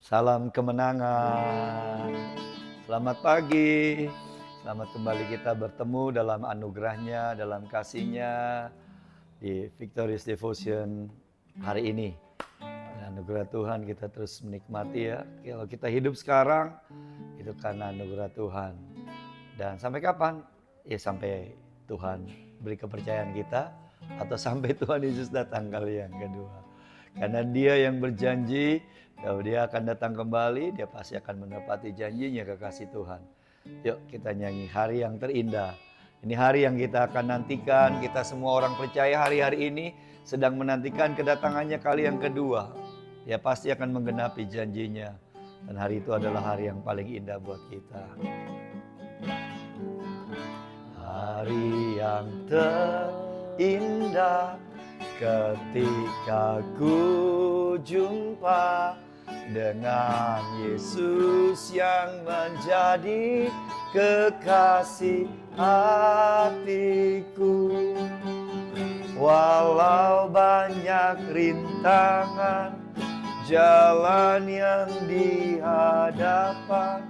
Salam kemenangan. Selamat pagi. Selamat kembali kita bertemu dalam anugerahnya, dalam kasihnya di Victorious Devotion hari ini. Dengan anugerah Tuhan kita terus menikmati ya. Kalau kita hidup sekarang itu karena anugerah Tuhan. Dan sampai kapan? Ya sampai Tuhan beri kepercayaan kita atau sampai Tuhan Yesus datang kali yang kedua. Karena Dia yang berjanji bahwa Dia akan datang kembali, Dia pasti akan menepati janjinya, kekasih Tuhan. Yuk kita nyanyi hari yang terindah. Ini hari yang kita akan nantikan. Kita semua orang percaya hari-hari ini sedang menantikan kedatangannya kali yang kedua. Dia pasti akan menggenapi janjinya. Dan hari itu adalah hari yang paling indah buat kita. Hari yang terindah ketika ku jumpa dengan Yesus yang menjadi kekasih hatiku. Walau banyak rintangan jalan yang di hadapan,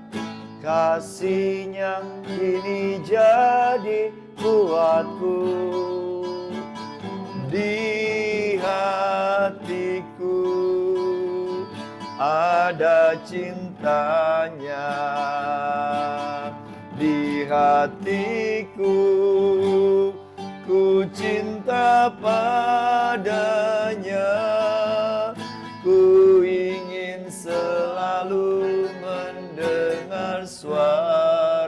kasih-Nya kini jadi kuatku. Di hatiku ada cintanya, di hatiku ku cinta padanya. Ku ingin selalu mendengar suaranya,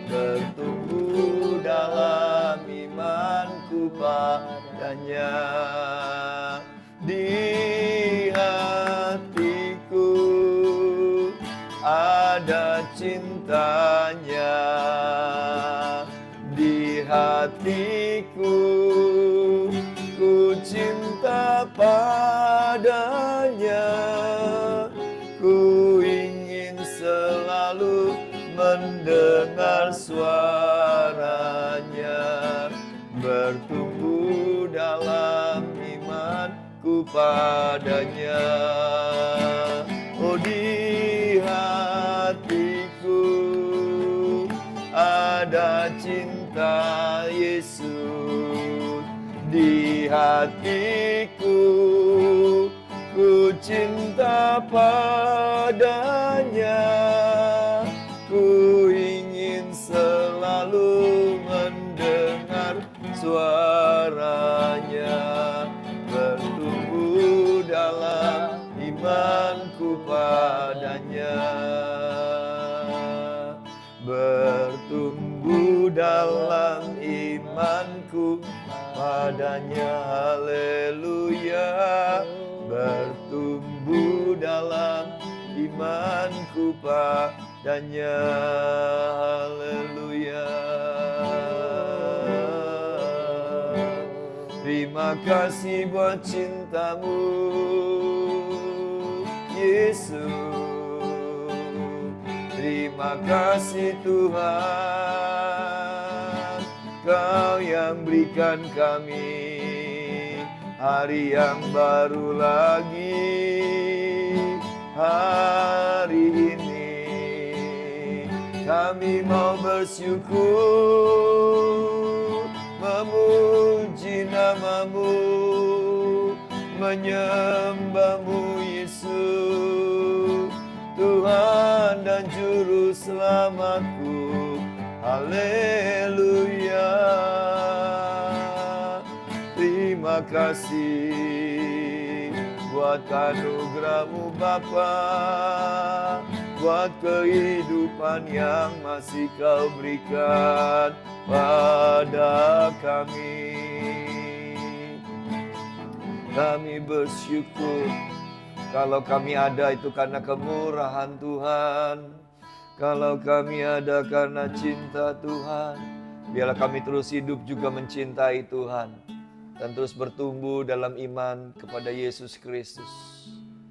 bertumbuh dalam imanku padanya. Di hatiku ada cintanya, di hatiku ku cinta padanya. Ku ingin selalu mendengar suaranya, bertumbuh dalam imanku padanya. Oh, di hatiku ada cinta Yesus, di hatiku ku cinta padanya. Ku ingin selalu mendengar suaranya, bertumbuh dalam imanku padanya, bertumbuh dalam imanku padanya. Haleluya, bertumbuh dalam imanku padanya. Haleluya. Terima kasih buat cintamu, Yesus. Terima kasih Tuhan, Kau yang berikan kami hari yang baru lagi. Hari ini kami mau bersyukur, memuji nama-Mu, menyembah-Mu Yesus, Tuhan dan Juru Selamatku. Haleluya. Terima kasih buat anugerah-Mu Bapa, buat kehidupan yang masih Kau berikan pada kami. Kami bersyukur kalau kami ada itu karena kemurahan Tuhan. Kalau kami ada karena cinta Tuhan. Biarlah kami terus hidup juga mencintai Tuhan dan terus bertumbuh dalam iman kepada Yesus Kristus.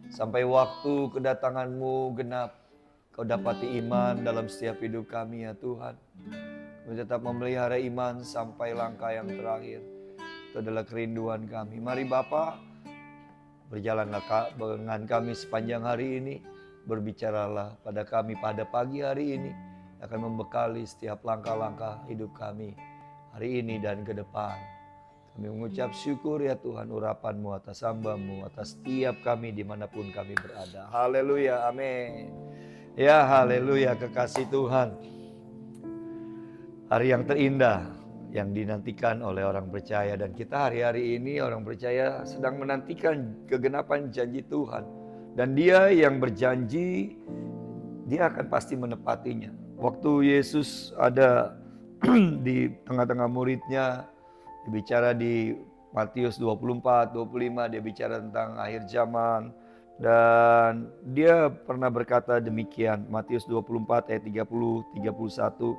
Sampai waktu kedatangan-Mu genap, Kau dapati iman dalam setiap hidup kami ya Tuhan. Kami tetap memelihara iman sampai langkah yang terakhir. Itu adalah kerinduan kami. Mari Bapa, Berjalanlah dengan kami sepanjang hari ini. Berbicaralah pada kami pada pagi hari ini. Akan membekali setiap langkah-langkah hidup kami hari ini dan ke depan. Kami mengucap syukur ya Tuhan, urapan-Mu atas hamba-Mu, atas setiap kami dimanapun kami berada. Haleluya, amin. Ya haleluya, kekasih Tuhan. Hari yang terindah yang dinantikan oleh orang percaya, dan kita hari-hari ini orang percaya sedang menantikan kegenapan janji Tuhan. Dan Dia yang berjanji, Dia akan pasti menepatinya. Waktu Yesus ada di tengah-tengah muridnya, dia bicara di Matius 24, 25, dia bicara tentang akhir zaman. Dan dia pernah berkata demikian, Matius 24 ayat 30, 31.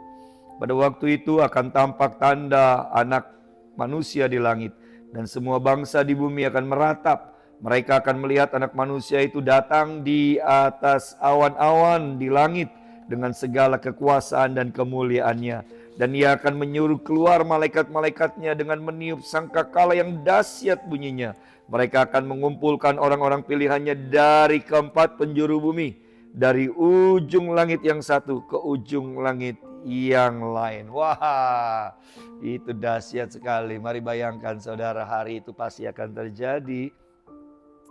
Pada waktu itu akan tampak tanda anak manusia di langit, dan semua bangsa di bumi akan meratap. Mereka akan melihat anak manusia itu datang di atas awan-awan di langit dengan segala kekuasaan dan kemuliaannya. Dan Ia akan menyuruh keluar malaikat-malaikatnya dengan meniup sangkakala yang dahsyat bunyinya. Mereka akan mengumpulkan orang-orang pilihannya dari keempat penjuru bumi, dari ujung langit yang satu ke ujung langit yang lain. Wah, itu dahsyat sekali. Mari bayangkan saudara, hari itu pasti akan terjadi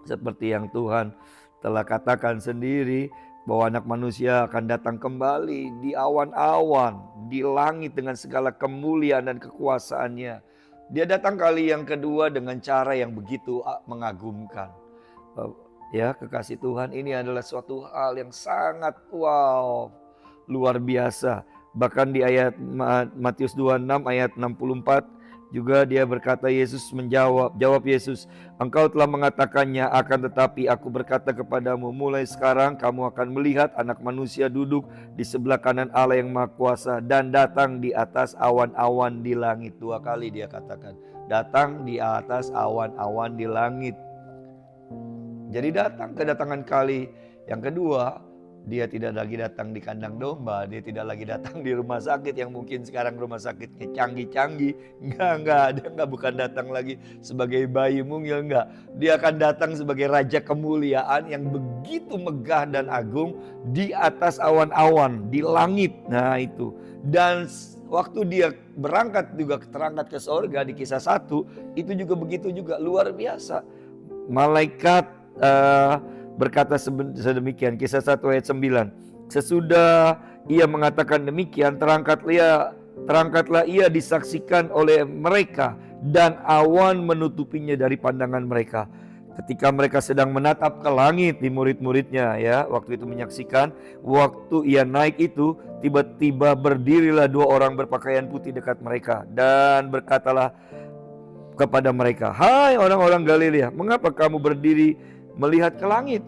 seperti yang Tuhan telah katakan sendiri, bahwa anak manusia akan datang kembali di awan-awan, di langit dengan segala kemuliaan dan kekuasaannya. Dia datang kali yang kedua dengan cara yang begitu mengagumkan. Ya, kekasih Tuhan, ini adalah suatu hal yang sangat luar biasa. Bahkan di ayat Matius 26 ayat 64 juga dia berkata, jawab Yesus, engkau telah mengatakannya, akan tetapi aku berkata kepadamu, mulai sekarang kamu akan melihat anak manusia duduk di sebelah kanan Allah yang Maha Kuasa dan datang di atas awan-awan di langit. 2 kali dia katakan, datang di atas awan-awan di langit. Jadi datang kedatangan kali yang kedua, dia tidak lagi datang di kandang domba, dia tidak lagi datang di rumah sakit yang mungkin sekarang rumah sakitnya canggih-canggih. Enggak, dia bukan datang lagi sebagai bayi mungil, enggak. Dia akan datang sebagai raja kemuliaan yang begitu megah dan agung di atas awan-awan, di langit. Nah itu. Dan waktu dia berangkat juga terangkat ke sorga di Kisah 1, itu juga begitu juga, luar biasa. Malaikat berkata sedemikian, Kisah 1 ayat 9. Sesudah ia mengatakan demikian, terangkatlah ia disaksikan oleh mereka, dan awan menutupinya dari pandangan mereka. Ketika mereka sedang menatap ke langit di murid-muridnya, ya, waktu itu menyaksikan, waktu ia naik itu, tiba-tiba berdirilah 2 orang berpakaian putih dekat mereka, dan berkatalah kepada mereka, hai orang-orang Galilea, mengapa kamu berdiri melihat ke langit?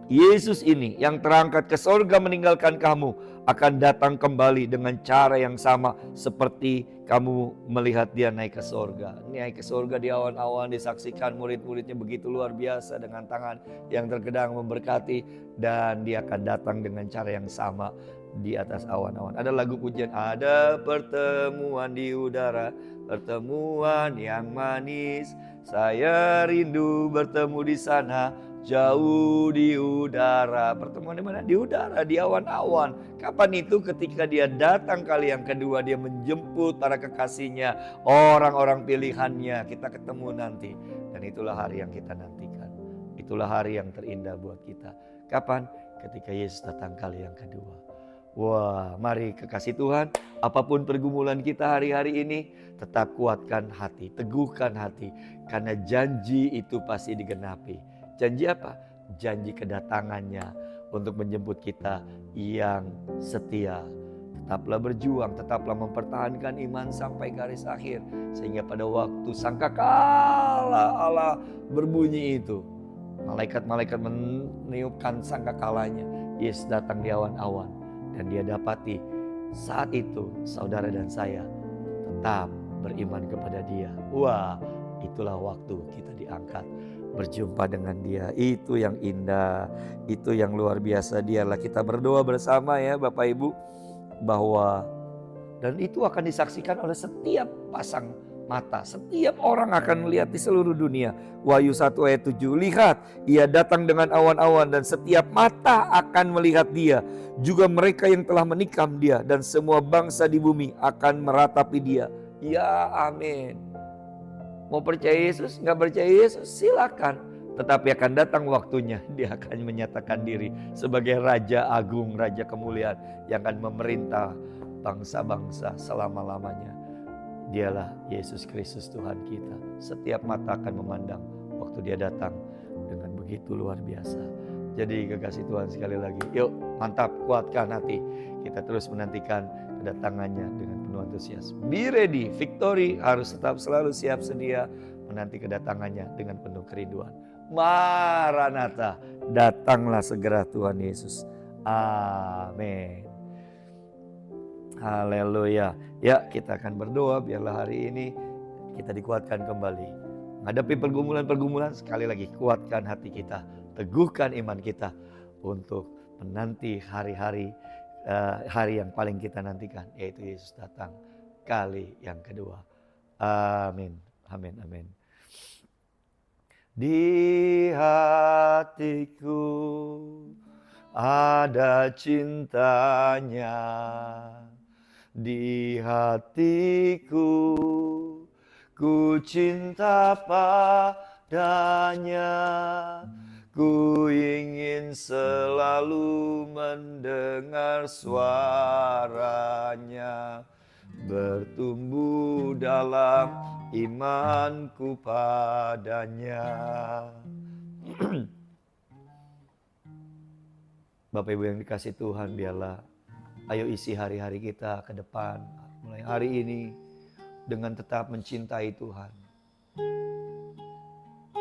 Yesus ini yang terangkat ke sorga meninggalkan kamu akan datang kembali dengan cara yang sama seperti kamu melihat dia naik ke sorga. Naik ke sorga di awan-awan, disaksikan murid-muridnya begitu luar biasa dengan tangan yang terkadang memberkati, dan dia akan datang dengan cara yang sama di atas awan-awan. Ada lagu pujian, ada pertemuan di udara, pertemuan yang manis, saya rindu bertemu di sana, jauh di udara. Pertemuan di mana? Di udara, di awan-awan. Kapan itu? Ketika dia datang kali yang kedua, dia menjemput para kekasihnya, orang-orang pilihannya. Kita ketemu nanti. Dan itulah hari yang kita nantikan. Itulah hari yang terindah buat kita. Kapan? Ketika Yesus datang kali yang kedua. Wah, mari kekasih Tuhan, apapun pergumulan kita hari-hari ini, tetap kuatkan hati, teguhkan hati, karena janji itu pasti digenapi. Janji apa? Janji kedatangannya untuk menjemput kita yang setia. Tetaplah berjuang, tetaplah mempertahankan iman sampai garis akhir, sehingga pada waktu sangkakala Allah berbunyi itu, malaikat-malaikat meniupkan sangkakalanya, Yesus datang di awan-awan. Dan dia dapati saat itu saudara dan saya tetap beriman kepada dia. Wah, itulah waktu kita diangkat berjumpa dengan dia. Itu yang indah, itu yang luar biasa. Dialah kita berdoa bersama ya Bapak Ibu, bahwa dan itu akan disaksikan oleh setiap pasang mata. Setiap orang akan melihat di seluruh dunia. Wahyu 1 ayat 7, lihat ia datang dengan awan-awan dan setiap mata akan melihat dia. Juga mereka yang telah menikam dia dan semua bangsa di bumi akan meratapi dia. Ya amin. Mau percaya Yesus, nggak percaya Yesus silakan. Tetapi akan datang waktunya dia akan menyatakan diri sebagai Raja Agung, Raja Kemuliaan yang akan memerintah bangsa-bangsa selama-lamanya. Dialah Yesus Kristus Tuhan kita. Setiap mata akan memandang waktu dia datang dengan begitu luar biasa. Jadi kekasih Tuhan sekali lagi, yuk mantap, kuatkan hati. Kita terus menantikan kedatangannya dengan penuh antusias. Be ready, victory harus tetap selalu siap sedia menanti kedatangannya dengan penuh kerinduan. Maranatha, datanglah segera Tuhan Yesus. Amin. Haleluya. Ya, kita akan berdoa biarlah hari ini kita dikuatkan kembali. Menghadapi pergumulan-pergumulan, sekali lagi kuatkan hati kita, teguhkan iman kita untuk menanti hari-hari hari yang paling kita nantikan, yaitu Yesus datang kali yang kedua. Amin. Amin. Amin. Di hatiku ada cintanya. Di hatiku ku cinta padanya, ku ingin selalu mendengar suaranya, bertumbuh dalam imanku padanya. Bapak Ibu yang dikasih Tuhan, biarlah ayo isi hari-hari kita ke depan, mulai hari ini dengan tetap mencintai Tuhan.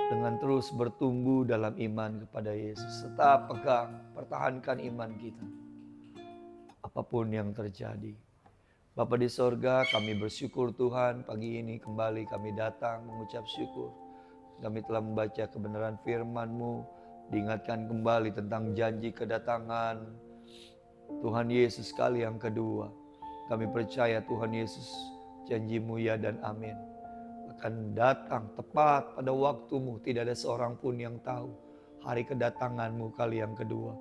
Dengan terus bertumbuh dalam iman kepada Yesus. Tetap pegang, pertahankan iman kita. Apapun yang terjadi. Bapa di sorga, kami bersyukur Tuhan, pagi ini kembali kami datang mengucap syukur. Kami telah membaca kebenaran firman-Mu, diingatkan kembali tentang janji kedatangan Tuhan Yesus kali yang kedua. Kami percaya Tuhan Yesus, janji-Mu ya dan amin, akan datang tepat pada waktu-Mu. Tidak ada seorang pun yang tahu hari kedatangan-Mu kali yang kedua.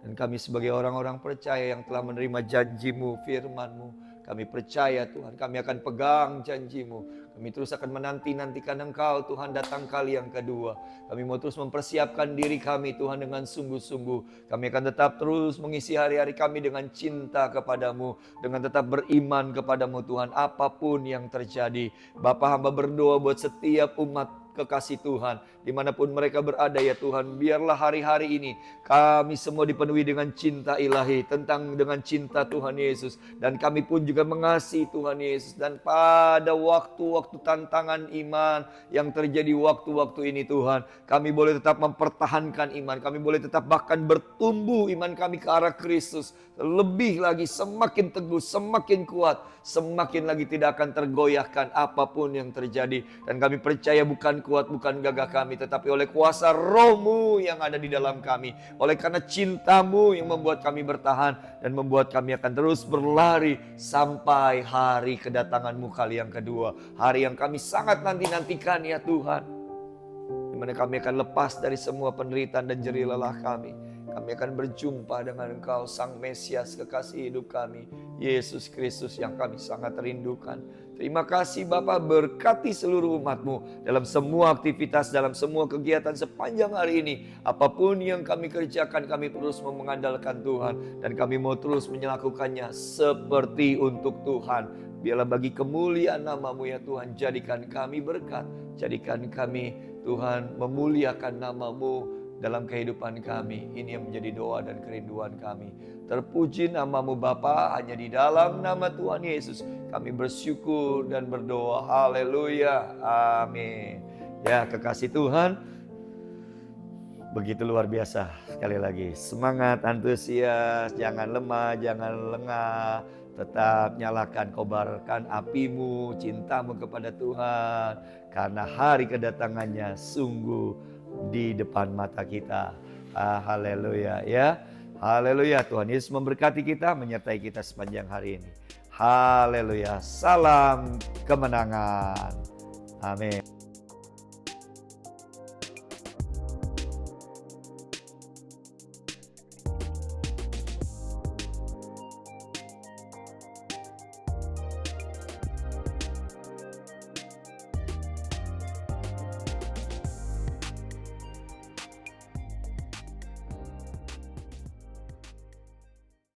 Dan kami sebagai orang-orang percaya yang telah menerima janji-Mu, firman-Mu, kami percaya Tuhan, kami akan pegang janji-Mu. Kami terus akan menanti-nantikan Engkau Tuhan datang kali yang kedua. Kami mau terus mempersiapkan diri kami Tuhan dengan sungguh-sungguh. Kami akan tetap terus mengisi hari-hari kami dengan cinta kepadamu, dengan tetap beriman kepadamu Tuhan, apapun yang terjadi. Bapa, hamba berdoa buat setiap umat kekasih Tuhan, dimanapun mereka berada ya Tuhan, biarlah hari-hari ini kami semua dipenuhi dengan cinta ilahi, dengan cinta Tuhan Yesus, dan kami pun juga mengasihi Tuhan Yesus. Dan pada waktu-waktu tantangan iman yang terjadi waktu-waktu ini Tuhan, kami boleh tetap mempertahankan iman, kami boleh tetap bahkan bertumbuh iman kami ke arah Kristus, lebih lagi semakin teguh, semakin kuat, semakin lagi tidak akan tergoyahkan apapun yang terjadi. Dan kami percaya bukan kuat, bukan gagah kami, tetapi oleh kuasa Roh-Mu yang ada di dalam kami, oleh karena cinta-Mu yang membuat kami bertahan dan membuat kami akan terus berlari sampai hari kedatangan-Mu kali yang kedua, hari yang kami sangat nanti-nantikan ya Tuhan, di mana kami akan lepas dari semua penderitaan dan jerih lelah kami. Kami akan berjumpa dengan Engkau, Sang Mesias kekasih hidup kami, Yesus Kristus yang kami sangat rindukan. Terima kasih Bapa, berkati seluruh umat-Mu dalam semua aktivitas, dalam semua kegiatan sepanjang hari ini. Apapun yang kami kerjakan, kami terus mengandalkan Tuhan, dan kami mau terus melakukannya seperti untuk Tuhan. Biarlah bagi kemuliaan nama-Mu ya Tuhan, jadikan kami berkat, jadikan kami Tuhan memuliakan nama-Mu dalam kehidupan kami. Ini yang menjadi doa dan kerinduan kami. Terpuji nama-Mu Bapa, hanya di dalam nama Tuhan Yesus kami bersyukur dan berdoa. Haleluya, amin. Ya kekasih Tuhan, begitu luar biasa. Sekali lagi, semangat, antusias, jangan lemah, jangan lengah. Tetap nyalakan, kobarkan apimu, cintamu kepada Tuhan, karena hari kedatangannya sungguh di depan mata kita. Haleluya ya. Haleluya. Tuhan Yesus memberkati kita, menyertai kita sepanjang hari ini. Haleluya. Salam kemenangan. Amin.